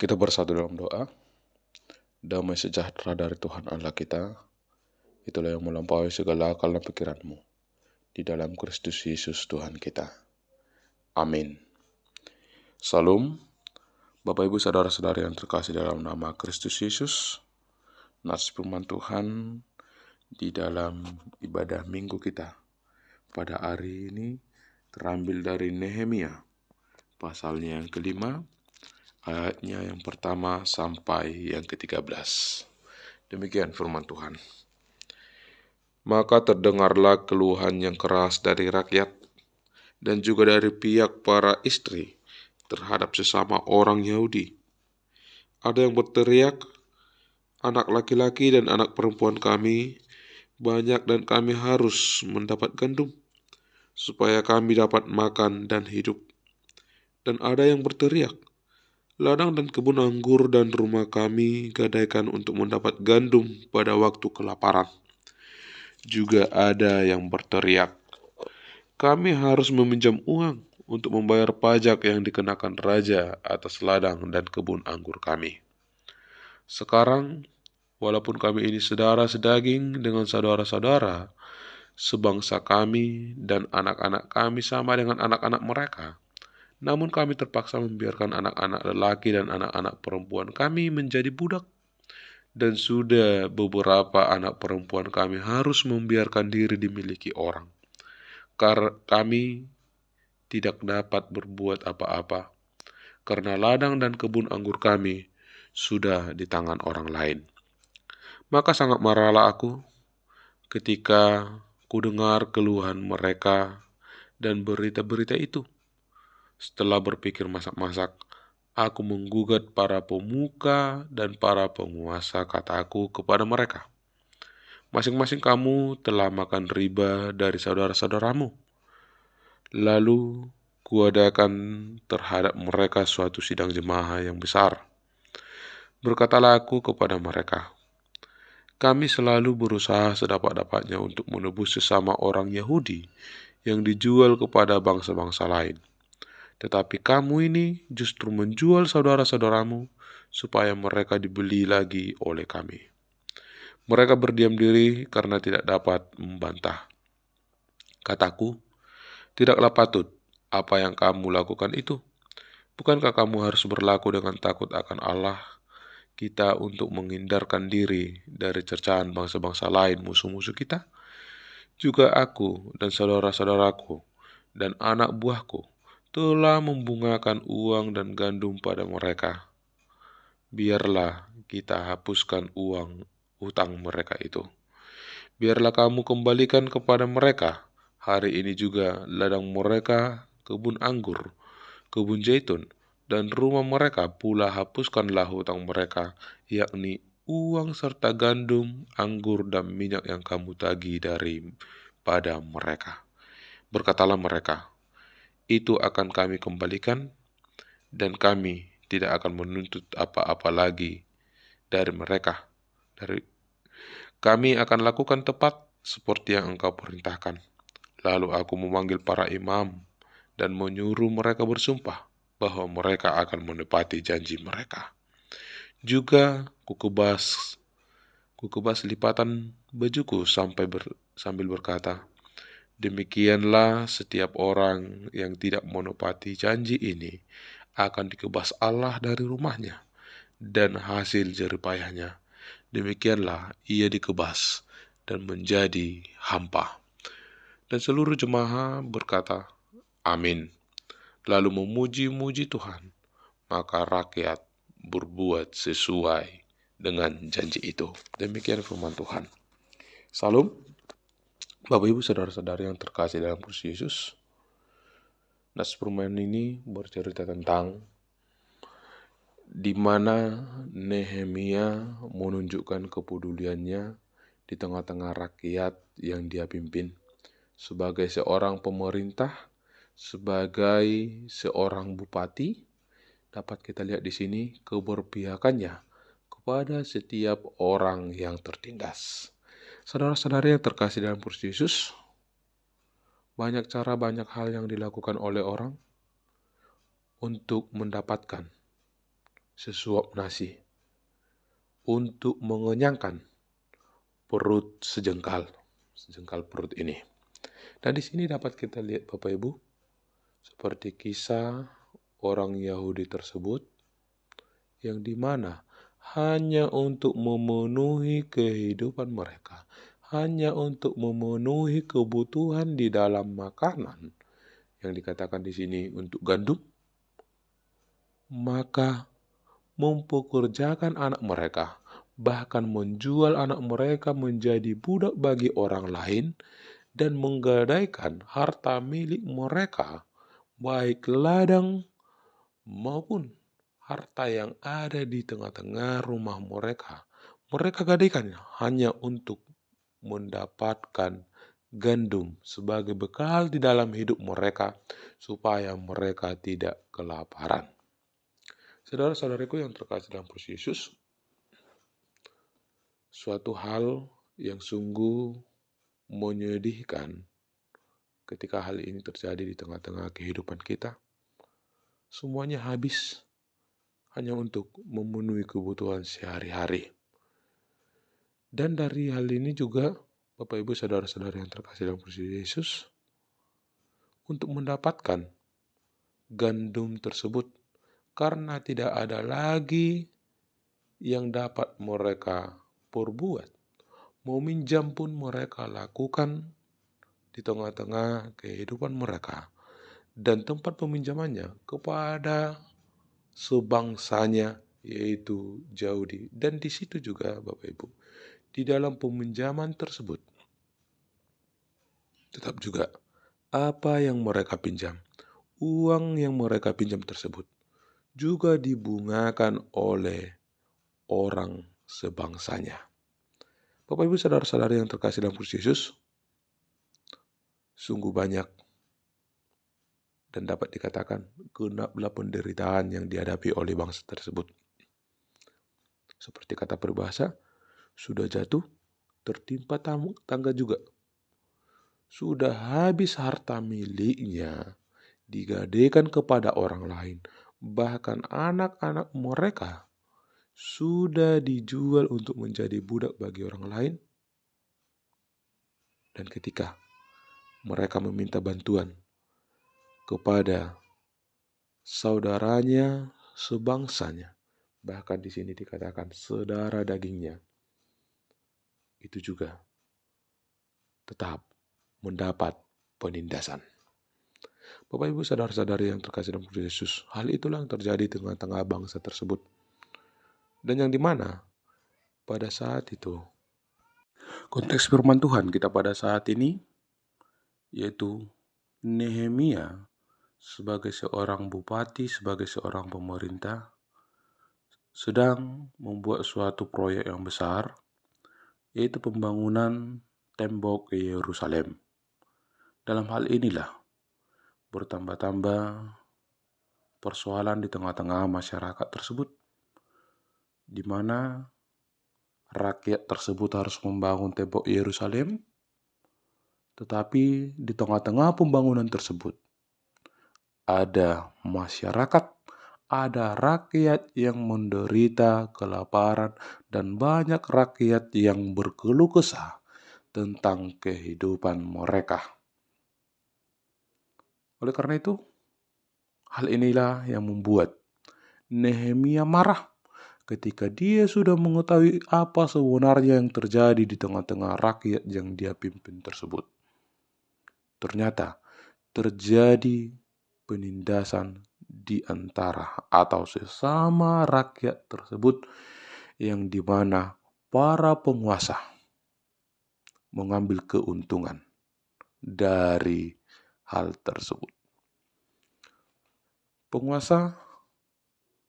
Kita bersatu dalam doa. Damai sejahtera dari Tuhan Allah kita, itulah yang melampaui segala akal dan pikiranmu. Di dalam Kristus Yesus Tuhan kita. Amin. Salam, Bapak Ibu Saudara-saudari yang terkasih dalam nama Kristus Yesus. Nats firman Tuhan di dalam ibadah minggu kita pada hari ini terambil dari Nehemia, pasalnya yang kelima, ayatnya yang pertama sampai yang ke-13. Demikian firman Tuhan. Maka terdengarlah keluhan yang keras dari rakyat dan juga dari pihak para istri terhadap sesama orang Yahudi. Ada yang berteriak, anak laki-laki dan anak perempuan kami banyak dan kami harus mendapat gandum, supaya kami dapat makan dan hidup. Dan ada yang berteriak, ladang dan kebun anggur dan rumah kami gadaikan untuk mendapat gandum pada waktu kelaparan. Juga ada yang berteriak, kami harus meminjam uang untuk membayar pajak yang dikenakan raja atas ladang dan kebun anggur kami. Sekarang, walaupun kami ini saudara sedaging dengan saudara-saudara, sebangsa kami dan anak-anak kami sama dengan anak-anak mereka, namun kami terpaksa membiarkan anak-anak lelaki dan anak-anak perempuan kami menjadi budak. Dan sudah beberapa anak perempuan kami harus membiarkan diri dimiliki orang. Kami tidak dapat berbuat apa-apa, karena ladang dan kebun anggur kami sudah di tangan orang lain. Maka sangat marahlah aku ketika ku dengar keluhan mereka dan berita-berita itu. Setelah berpikir masak-masak, aku menggugat para pemuka dan para penguasa, kataku kepada mereka, masing-masing kamu telah makan riba dari saudara-saudaramu. Lalu kuadakan terhadap mereka suatu sidang jemaah yang besar. Berkatalah aku kepada mereka, kami selalu berusaha sedapat-dapatnya untuk menebus sesama orang Yahudi yang dijual kepada bangsa-bangsa lain. Tetapi kamu ini justru menjual saudara-saudaramu supaya mereka dibeli lagi oleh kami. Mereka berdiam diri karena tidak dapat membantah. Kataku, tidaklah patut apa yang kamu lakukan itu. Bukankah kamu harus berlaku dengan takut akan Allah kita untuk menghindarkan diri dari cercaan bangsa-bangsa lain musuh-musuh kita? Juga aku dan saudara-saudaraku dan anak buahku telah membungakan uang dan gandum pada mereka. Biarlah kita hapuskan uang hutang mereka itu. Biarlah kamu kembalikan kepada mereka hari ini juga ladang mereka, kebun anggur, kebun zaitun, dan rumah mereka pula hapuskanlah hutang mereka, yakni uang serta gandum, anggur, dan minyak yang kamu tagih daripada mereka. Berkatalah mereka, itu akan kami kembalikan, dan kami tidak akan menuntut apa-apa lagi dari mereka. Kami akan lakukan tepat seperti yang engkau perintahkan. Lalu aku memanggil para imam dan menyuruh mereka bersumpah bahwa mereka akan menepati janji mereka. Juga kukebas lipatan bajuku sambil berkata, demikianlah setiap orang yang tidak menepati janji ini akan dikebas Allah dari rumahnya dan hasil jeripayahnya. Demikianlah ia dikebas dan menjadi hampa. Dan seluruh jemaah berkata, amin. Lalu memuji-muji Tuhan. Maka rakyat berbuat sesuai dengan janji itu. Demikian firman Tuhan. Salam. Bapak Ibu Saudara-saudari yang terkasih dalam Kristus Yesus. Nats firman ini bercerita tentang di mana Nehemia menunjukkan kepeduliannya di tengah-tengah rakyat yang dia pimpin. Sebagai seorang pemerintah, sebagai seorang bupati, dapat kita lihat di sini keberpihakannya kepada setiap orang yang tertindas. Saudara-saudari yang terkasih dalam Kristus Yesus, banyak cara, banyak hal yang dilakukan oleh orang untuk mendapatkan sesuap nasi untuk mengenyangkan perut sejengkal perut ini. Dan di sini dapat kita lihat Bapak Ibu, seperti kisah orang Yahudi tersebut yang dimana hanya untuk memenuhi kehidupan mereka, hanya untuk memenuhi kebutuhan di dalam makanan yang dikatakan di sini untuk gandum, maka mempekerjakan anak mereka, bahkan menjual anak mereka menjadi budak bagi orang lain dan menggadaikan harta milik mereka, baik ladang maupun harta yang ada di tengah-tengah rumah mereka. Mereka gadaikan hanya untuk mendapatkan gandum sebagai bekal di dalam hidup mereka supaya mereka tidak kelaparan. Saudara-saudariku yang terkasih dalam Kristus Yesus, suatu hal yang sungguh menyedihkan ketika hal ini terjadi di tengah-tengah kehidupan kita. Semuanya habis hanya untuk memenuhi kebutuhan sehari-hari. Dan dari hal ini juga, Bapak Ibu saudara-saudara yang terkasih dalam Kristus Yesus, untuk mendapatkan gandum tersebut, karena tidak ada lagi yang dapat mereka perbuat, meminjam pun mereka lakukan di tengah-tengah kehidupan mereka, dan tempat peminjamannya kepada sebangsanya, yaitu Yahudi. Dan di situ juga Bapak Ibu, di dalam peminjaman tersebut tetap juga apa yang mereka pinjam, uang yang mereka pinjam tersebut juga dibungakan oleh orang sebangsanya. Bapak Ibu saudara-saudari yang terkasih dalam Kristus Yesus, sungguh banyak dan dapat dikatakan genaplah penderitaan yang dihadapi oleh bangsa tersebut. Seperti kata peribahasa, sudah jatuh, tertimpa tangga juga. Sudah habis harta miliknya, digadaikan kepada orang lain. Bahkan anak-anak mereka sudah dijual untuk menjadi budak bagi orang lain. Dan ketika mereka meminta bantuan kepada saudaranya sebangsanya, bahkan di sini dikatakan saudara dagingnya, itu juga tetap mendapat penindasan. Bapak Ibu saudara-saudari yang terkasih dalam Kristus Yesus, hal itulah yang terjadi di tengah-tengah bangsa tersebut. Dan yang dimana pada saat itu, konteks firman Tuhan kita pada saat ini, yaitu Nehemia sebagai seorang bupati, sebagai seorang pemerintah, sedang membuat suatu proyek yang besar, yaitu pembangunan tembok Yerusalem. Dalam hal inilah bertambah-tambah persoalan di tengah-tengah masyarakat tersebut, di mana rakyat tersebut harus membangun tembok Yerusalem, tetapi di tengah-tengah pembangunan tersebut ada masyarakat, ada rakyat yang menderita kelaparan, dan banyak rakyat yang berkeluh kesah tentang kehidupan mereka. Oleh karena itu, hal inilah yang membuat Nehemia marah ketika dia sudah mengetahui apa sebenarnya yang terjadi di tengah-tengah rakyat yang dia pimpin tersebut. Ternyata terjadi penindasan di antara atau sesama rakyat tersebut, yang dimana para penguasa mengambil keuntungan dari hal tersebut. Penguasa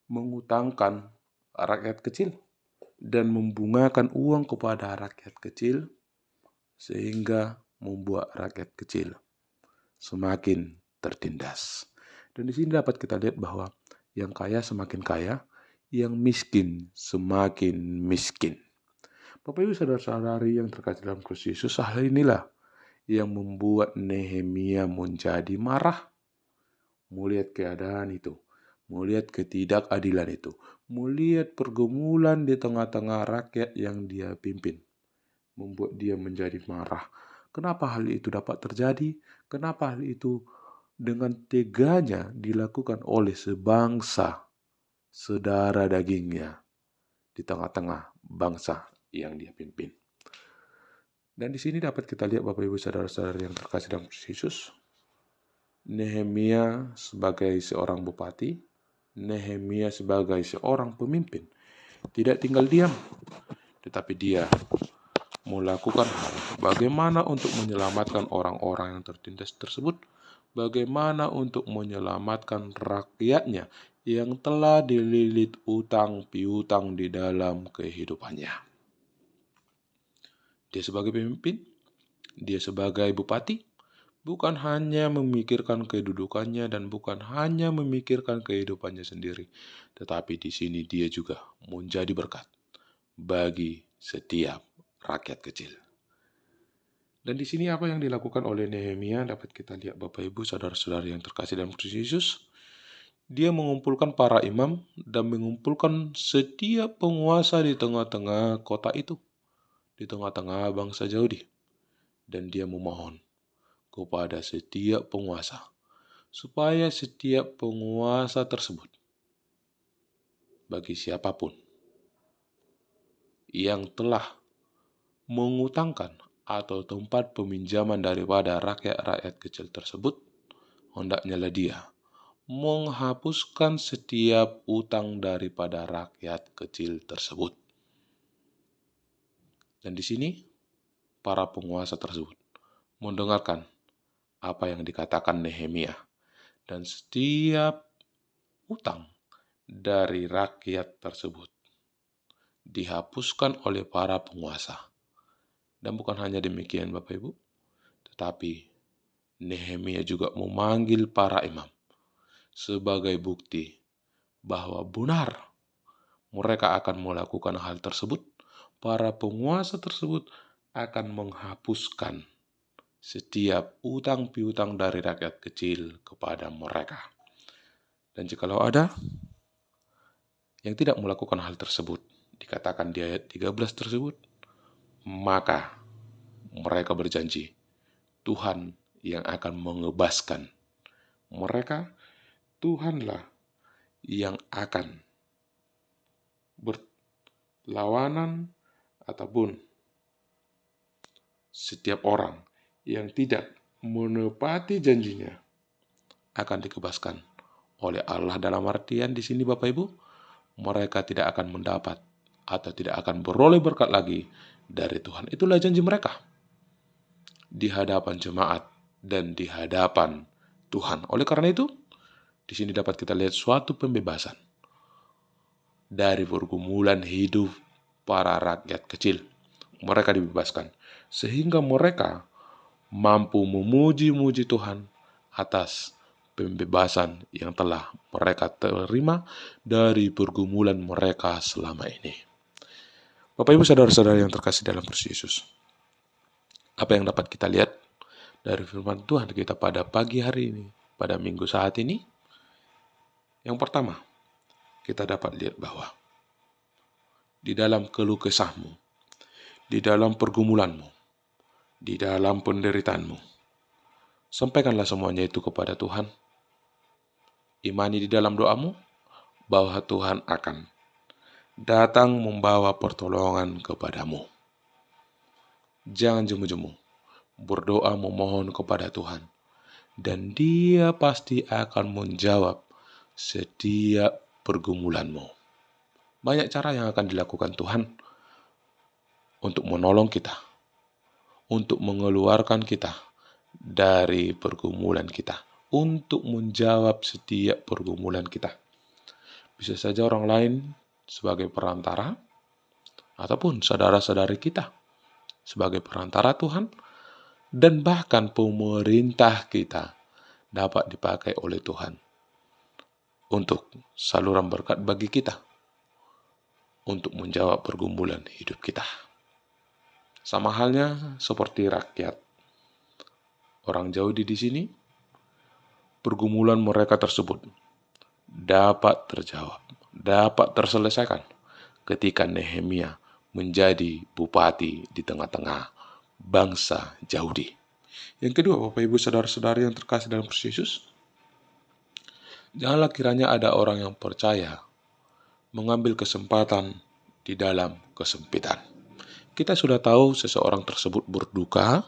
mengutangkan rakyat kecil dan membungakan uang kepada rakyat kecil, sehingga membuat rakyat kecil semakin tertindas. Dan di sini dapat kita lihat bahwa yang kaya semakin kaya, yang miskin semakin miskin. Bapak Ibu saudara-saudari yang terkasih dalam Kristus Yesus, hal inilah yang membuat Nehemia menjadi marah melihat keadaan itu, melihat ketidakadilan itu, melihat pergumulan di tengah-tengah rakyat yang dia pimpin, membuat dia menjadi marah. Kenapa hal itu dapat terjadi? Kenapa hal itu dengan teganya dilakukan oleh sebangsa, saudara dagingnya, di tengah-tengah bangsa yang dia pimpin? Dan di sini dapat kita lihat Bapak Ibu saudara-saudara yang terkasih dalam Kristus Yesus, Nehemia sebagai seorang bupati, Nehemia sebagai seorang pemimpin, tidak tinggal diam, tetapi dia melakukan hal bagaimana untuk menyelamatkan orang-orang yang tertindas tersebut, bagaimana untuk menyelamatkan rakyatnya yang telah dililit utang piutang di dalam kehidupannya. Dia sebagai pemimpin, dia sebagai bupati, bukan hanya memikirkan kedudukannya dan bukan hanya memikirkan kehidupannya sendiri, tetapi di sini dia juga menjadi berkat bagi setiap rakyat kecil. Dan di sini apa yang dilakukan oleh Nehemia dapat kita lihat Bapak Ibu saudara-saudara yang terkasih dalam Kristus Yesus. Dia mengumpulkan para imam dan mengumpulkan setiap penguasa di tengah-tengah kota itu, di tengah-tengah bangsa Yahudi. Dan dia memohon kepada setiap penguasa, supaya setiap penguasa tersebut, bagi siapapun yang telah mengutangkan atau tempat peminjaman daripada rakyat-rakyat kecil tersebut, hendaknya dia menghapuskan setiap utang daripada rakyat kecil tersebut. Dan di sini, para penguasa tersebut mendengarkan apa yang dikatakan Nehemia, dan setiap utang dari rakyat tersebut dihapuskan oleh para penguasa. Dan bukan hanya demikian Bapak Ibu, tetapi Nehemia juga memanggil para imam sebagai bukti bahwa benar mereka akan melakukan hal tersebut. Para penguasa tersebut akan menghapuskan setiap utang piutang dari rakyat kecil kepada mereka. Dan jikalau ada yang tidak melakukan hal tersebut, dikatakan di ayat 13 tersebut, maka mereka berjanji Tuhan yang akan mengebaskan mereka. Tuhanlah yang akan berlawanan ataupun setiap orang yang tidak menepati janjinya akan dikebaskan oleh Allah. Dalam artian di sini Bapak Ibu, mereka tidak akan mendapat atau tidak akan beroleh berkat lagi dari Tuhan. Itulah janji mereka di hadapan jemaat dan di hadapan Tuhan. Oleh karena itu, di sini dapat kita lihat suatu pembebasan dari pergumulan hidup para rakyat kecil. Mereka dibebaskan sehingga mereka mampu memuji-muji Tuhan atas pembebasan yang telah mereka terima dari pergumulan mereka selama ini. Bapak Ibu saudara-saudara yang terkasih dalam Kristus Yesus, apa yang dapat kita lihat dari firman Tuhan kita pada pagi hari ini, pada minggu saat ini? Yang pertama, kita dapat lihat bahwa di dalam keluh kesahmu, di dalam pergumulanmu, di dalam penderitaanmu, sampaikanlah semuanya itu kepada Tuhan. Imani di dalam doamu bahwa Tuhan akan datang membawa pertolongan kepadamu. Jangan jemu-jemu, berdoa memohon kepada Tuhan, dan Dia pasti akan menjawab setiap pergumulanmu. Banyak cara yang akan dilakukan Tuhan untuk menolong kita, untuk mengeluarkan kita dari pergumulan kita, untuk menjawab setiap pergumulan kita. Bisa saja orang lain sebagai perantara, ataupun saudara-saudari kita sebagai perantara Tuhan, dan bahkan pemerintah kita dapat dipakai oleh Tuhan untuk saluran berkat bagi kita, untuk menjawab pergumulan hidup kita. Sama halnya seperti rakyat orang Yahudi di sini, pergumulan mereka tersebut dapat terjawab, dapat terselesaikan ketika Nehemia menjadi bupati di tengah-tengah bangsa Yahudi. Yang kedua, Bapak Ibu saudara-saudari yang terkasih dalam Kristus Yesus, janganlah kiranya ada orang yang percaya mengambil kesempatan di dalam kesempitan. Kita sudah tahu seseorang tersebut berduka,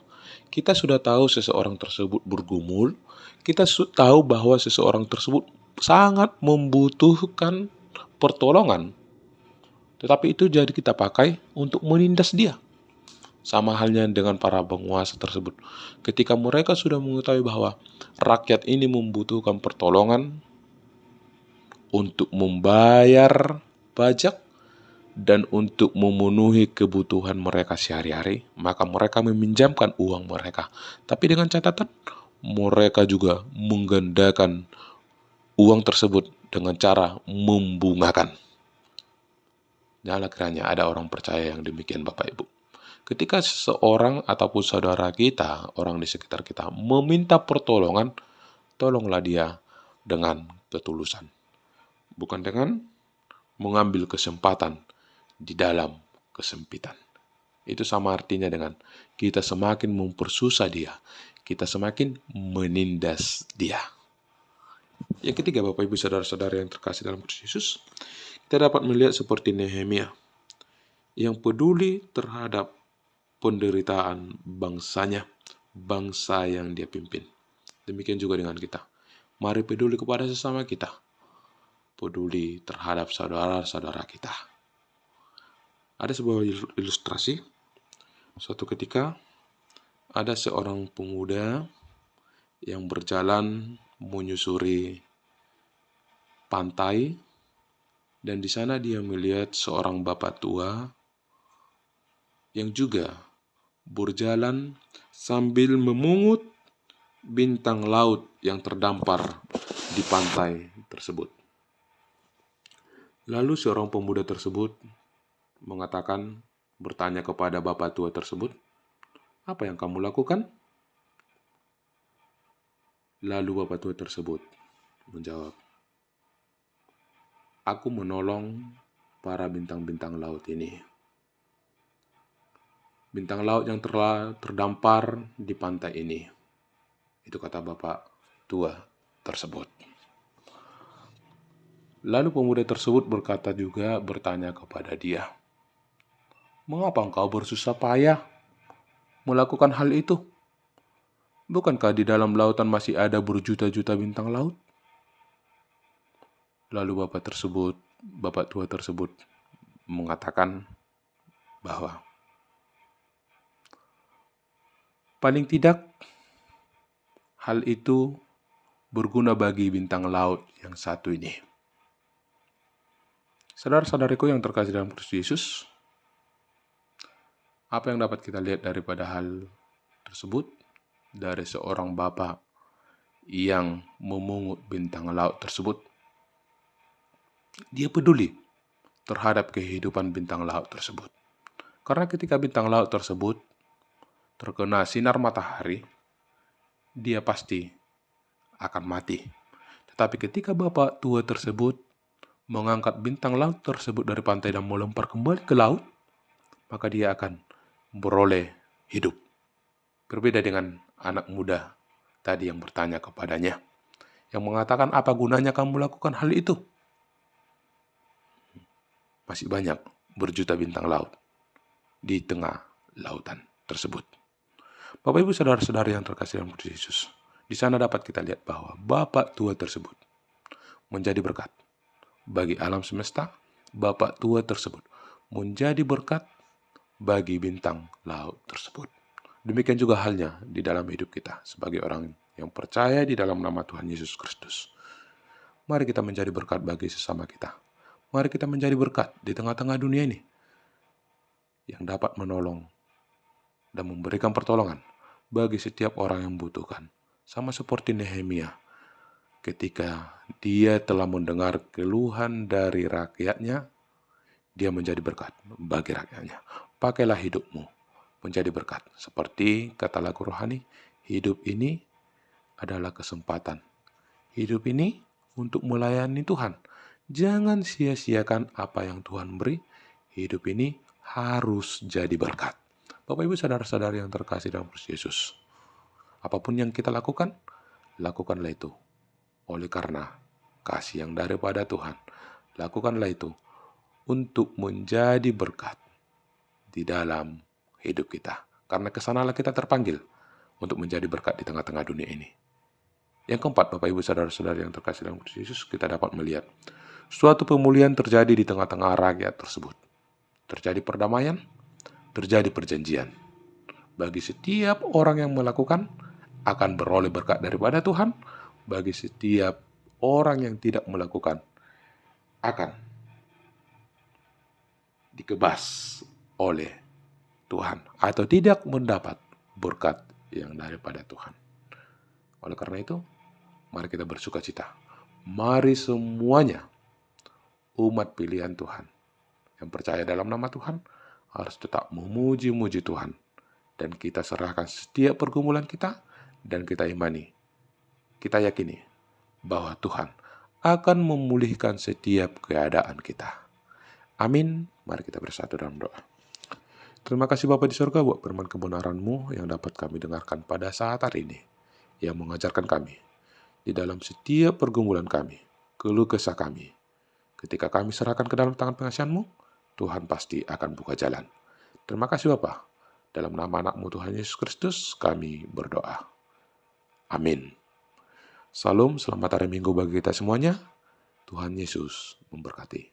kita sudah tahu seseorang tersebut bergumul, kita tahu bahwa seseorang tersebut sangat membutuhkan pertolongan. Tetapi itu jadi kita pakai untuk menindas dia. Sama halnya dengan para penguasa tersebut. Ketika mereka sudah mengetahui bahwa rakyat ini membutuhkan pertolongan untuk membayar pajak dan untuk memenuhi kebutuhan mereka sehari-hari, maka mereka meminjamkan uang mereka. Tapi dengan catatan, mereka juga menggandakan uang tersebut dengan cara membungakan. Janganlah kiranya ada orang percaya yang demikian, Bapak Ibu. Ketika seseorang ataupun saudara kita, orang di sekitar kita, meminta pertolongan, tolonglah dia dengan ketulusan. Bukan dengan mengambil kesempatan di dalam kesempitan. Itu sama artinya dengan kita semakin mempersusah dia, kita semakin menindas dia. Yang ketiga, Bapak Ibu saudara-saudara yang terkasih dalam Kristus Yesus, kita dapat melihat seperti Nehemia yang peduli terhadap penderitaan bangsanya, bangsa yang dia pimpin. Demikian juga dengan kita. Mari peduli kepada sesama kita. Peduli terhadap saudara-saudara kita. Ada sebuah ilustrasi. Suatu ketika ada seorang pemuda yang berjalan menyusuri pantai, dan di sana dia melihat seorang bapak tua yang juga berjalan sambil memungut bintang laut yang terdampar di pantai tersebut. Lalu seorang pemuda tersebut bertanya kepada bapak tua tersebut, "Apa yang kamu lakukan?" Lalu bapak tua tersebut menjawab, "Aku menolong para bintang-bintang laut ini. Bintang laut yang terdampar di pantai ini." Itu kata bapak tua tersebut. Lalu pemuda tersebut bertanya kepada dia, "Mengapa engkau bersusah payah melakukan hal itu? Bukankah di dalam lautan masih ada berjuta-juta bintang laut?" Lalu bapak tua tersebut mengatakan bahwa paling tidak hal itu berguna bagi bintang laut yang satu ini. Saudara-saudariku yang terkasih dalam Kristus Yesus, apa yang dapat kita lihat daripada hal tersebut? Dari seorang bapak yang memungut bintang laut tersebut, dia peduli terhadap kehidupan bintang laut tersebut. Karena ketika bintang laut tersebut terkena sinar matahari, dia pasti akan mati. Tetapi ketika bapak tua tersebut mengangkat bintang laut tersebut dari pantai dan melempar kembali ke laut, maka dia akan beroleh hidup. Berbeda dengan anak muda tadi yang bertanya kepadanya, yang mengatakan, "Apa gunanya kamu lakukan hal itu?" Masih banyak berjuta bintang laut di tengah lautan tersebut. Bapak Ibu saudara-saudari yang terkasih dalam Kristus Yesus, di sana dapat kita lihat bahwa bapak tua tersebut menjadi berkat bagi alam semesta. Bapak tua tersebut menjadi berkat bagi bintang laut tersebut. Demikian juga halnya di dalam hidup kita sebagai orang yang percaya di dalam nama Tuhan Yesus Kristus. Mari kita menjadi berkat bagi sesama kita. Mari kita menjadi berkat di tengah-tengah dunia ini yang dapat menolong dan memberikan pertolongan bagi setiap orang yang membutuhkan. Sama seperti Nehemia, ketika dia telah mendengar keluhan dari rakyatnya, dia menjadi berkat bagi rakyatnya. Pakailah hidupmu menjadi berkat. Seperti kata lagu rohani, hidup ini adalah kesempatan. Hidup ini untuk melayani Tuhan. Jangan sia-siakan apa yang Tuhan beri. Hidup ini harus jadi berkat. Bapak Ibu saudara-saudari yang terkasih dalam Kristus Yesus. Apapun yang kita lakukan, lakukanlah itu oleh karena kasih yang daripada Tuhan. Lakukanlah itu untuk menjadi berkat di dalam hidup kita. Karena kesanalah kita terpanggil untuk menjadi berkat di tengah-tengah dunia ini. Yang keempat, Bapak Ibu saudara-saudari yang terkasih dalam Kristus Yesus, kita dapat melihat suatu pemulihan terjadi di tengah-tengah rakyat tersebut. Terjadi perdamaian, terjadi perjanjian. Bagi setiap orang yang melakukan akan beroleh berkat daripada Tuhan. Bagi setiap orang yang tidak melakukan akan dikebas oleh Tuhan atau tidak mendapat berkat yang daripada Tuhan. Oleh karena itu, mari kita bersukacita. Mari semuanya umat pilihan Tuhan yang percaya dalam nama Tuhan harus tetap memuji-muji Tuhan. Dan kita serahkan setiap pergumulan kita dan kita imani. Kita yakini bahwa Tuhan akan memulihkan setiap keadaan kita. Amin. Mari kita bersatu dalam doa. Terima kasih Bapa di surga buat firman kebenaran-Mu yang dapat kami dengarkan pada saat hari ini. Yang mengajarkan kami di dalam setiap pergumulan kami, keluh kesah kami. Ketika kami serahkan ke dalam tangan pengasihan-Mu, Tuhan pasti akan buka jalan. Terima kasih Bapa. Dalam nama anak-Mu Tuhan Yesus Kristus kami berdoa. Amin. Salam, selamat hari Minggu bagi kita semuanya. Tuhan Yesus memberkati.